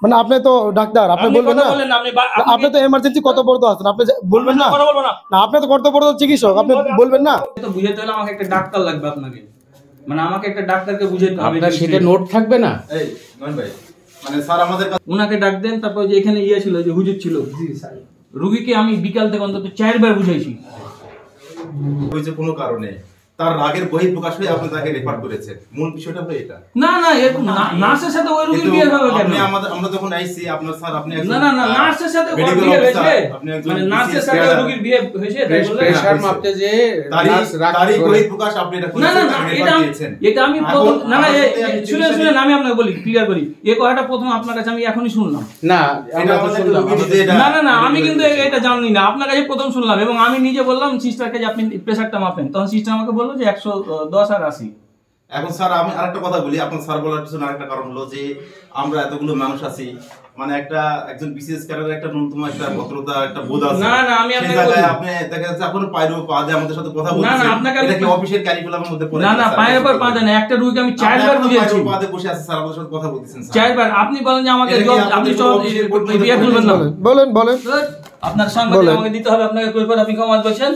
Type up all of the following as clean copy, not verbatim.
মানে আপনি তো ডাক্তার, আপনি বলবেন না? আপনি তো এমার্জেন্সি কর্তব্যরত আছেন, আপনি বলবেন না? না, আপনি তো কর্তব্যরত চিকিৎসক, আপনি বলবেন না? তো বুঝাইতে হলে আমাকে একটা ডাক্তার লাগবে আপনাকে, মানে আমাকে একটা ডাক্তারকে বুঝাইতে হবে। আপনার সেটা নোট থাকবে না? এই নয়ন ভাই, মানে স্যার আমাদের উনাকে ডাক দেন। তারপর যে এখানে ইয়ে ছিল, যে হুজুর ছিল, রুগীকে আমি বিকাল থেকে অন্তত 4 বার বুঝাইছি। ওই যে কোনো কারণে তার রাগের বহিঃপ্রকাশ হয়ে আপনি তাকে রেফার করেছেন, মূল বিষয়টা হলো এটা। না না, এরকম নার্সের সাথে ওই রোগীর বিয়ে হবে কেন? আমরা যখন আইছি আপনার স্যার, আপনি না না না, নার্সের সাথে ওর বিয়ে হয়েছে, মানে নার্সের সাথে ওই রোগীর বিয়ে হয়েছে, তাই বলে প্রেসার মাপতে যে নার্স তারই বহিঃপ্রকাশ আপনি এটা করেছেন। না না, এটা আমি প্রথম, না না, শুনেন আমি আপনাকে বলি, ক্লিয়ার করি। এই কথাটা প্রথম আপনার কাছে আমি এখনই শুনলাম। না, আমরা তো শুনলাম। না না না, আমি কিন্তু এটা জানি না, আপনার কাছে প্রথম শুনলাম। এবং আমি নিজে বললাম সিস্টারকে যে আপনি প্রেসারটা মাপেন, তখন সিস্টার আমাকে বললো যে 110 আর 80। এখন স্যার আমি আরেকটা কথা বলি, আপনার স্যার বলার পিছনে আরেকটা কারণ হলো যে আমরা এতগুলো মানুষ আছি, মানে একজন বিসিএস ক্যাডারের একটা ন্যূনতম একটা ভদ্রতা, একটা বোধ আছে। না না, আমি আপনাকে বলি, আপনি দেখা যাচ্ছে আপনার পায়ের উপর পা দিয়ে আমাদের সাথে কথা বলছেন। না না, আপনাকে এটা কি অফিসিয়াল ক্যারিকুলামের মধ্যে পড়ে? না না, পায়ের উপর পা দেন, একটা রুগীকে আমি 4 বার বুঝিয়েছি। পা দিয়ে বসে আছে স্যার, আমাদের সাথে কথা বলতেছেন স্যার 4 বার। আপনি বলেন যে আমাকে আপনি বিয়ে করবেন না? বলেন বলেন, আপনার সাংবাদিক আমাকে দিতে হবে, আপনাকে কই করে আপনি কমাত বলছেন?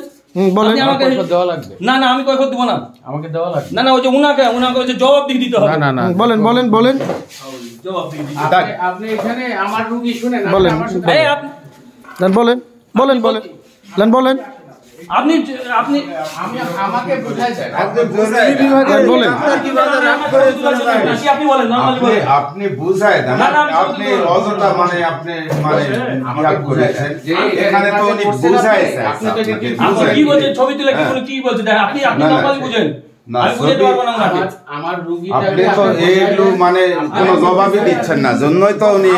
বলেন। আমাকে দেওয়া লাগবে। না না, আমি কৈফত দেব না, আমাকে দেওয়া লাগবে। না না, ওই যে উনাকে ওই যে জবাবদিহি দিতে হবে। না না না, বলেন বলেন বলেন, জবাবদিহি দিতে হবে। আপনি এখানে আমার রোগী শুনেন, বলেন। এই আপনি বলেন বলেন বলেন বলেন, আপনি আপনি আমাকে বুঝাই দেন। বলেন। আপনি বলেন, নরমালি বলেন। আপনি বুঝায় দেন, আপনি অযথা মানে আপনি মানে করেছেন যে এখানে তো উনি বুঝাইছে। আপনি কি বলছেন? ছবি তুলে কি বলে কি বলছেন? আপনি নরমালি বুঝেন, আমি বুঝাইতে পারবো না ওনাকে। আমার রোগীটা আপনি তো এইগুলো মানে কোনো জবাবই দিচ্ছেন না, জন্যই তো উনি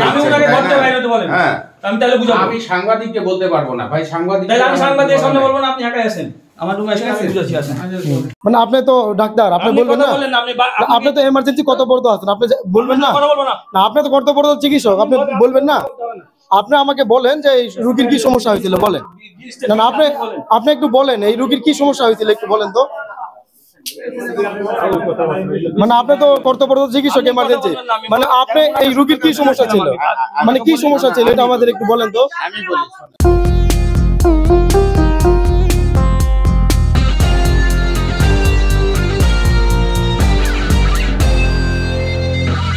আমি ওনাকে বলতে বাইরে তো বলেন। হ্যাঁ, আমি তাহলে বুঝাবো। আমি সাংবাদিককে বলতে পারবো না ভাই, সাংবাদিক তাহলে আমি সাংবাদিকের সামনে বলবো না, আপনি একাই আছেন আমার রুমে এসে, আমি বুঝাচ্ছি আসেন। মানে আপনি তো ডাক্তার, আপনি বলবেন না? আপনি তো এমার্জেন্সি কর্তব্যরত আছেন, আপনি বলবেন না? না, আপনি তো কর্তব্যরত চিকিৎসক, আপনি বলবেন না? আপনি আমাকে বলেন যে এই রোগীর কি সমস্যা হয়েছিল, বলেন। না না, আপনি একটু বলেন এই রোগীর কি সমস্যা হয়েছিল, একটু বলেন তো। মানে আপনি তো কর্তব্যরত চিকিৎসক, এমার্জেন্সি, মানে আপনি এই রোগীর কি সমস্যা ছিল, মানে কি সমস্যা ছিল এটা আমাদের একটু বলেন তো। আমি বলি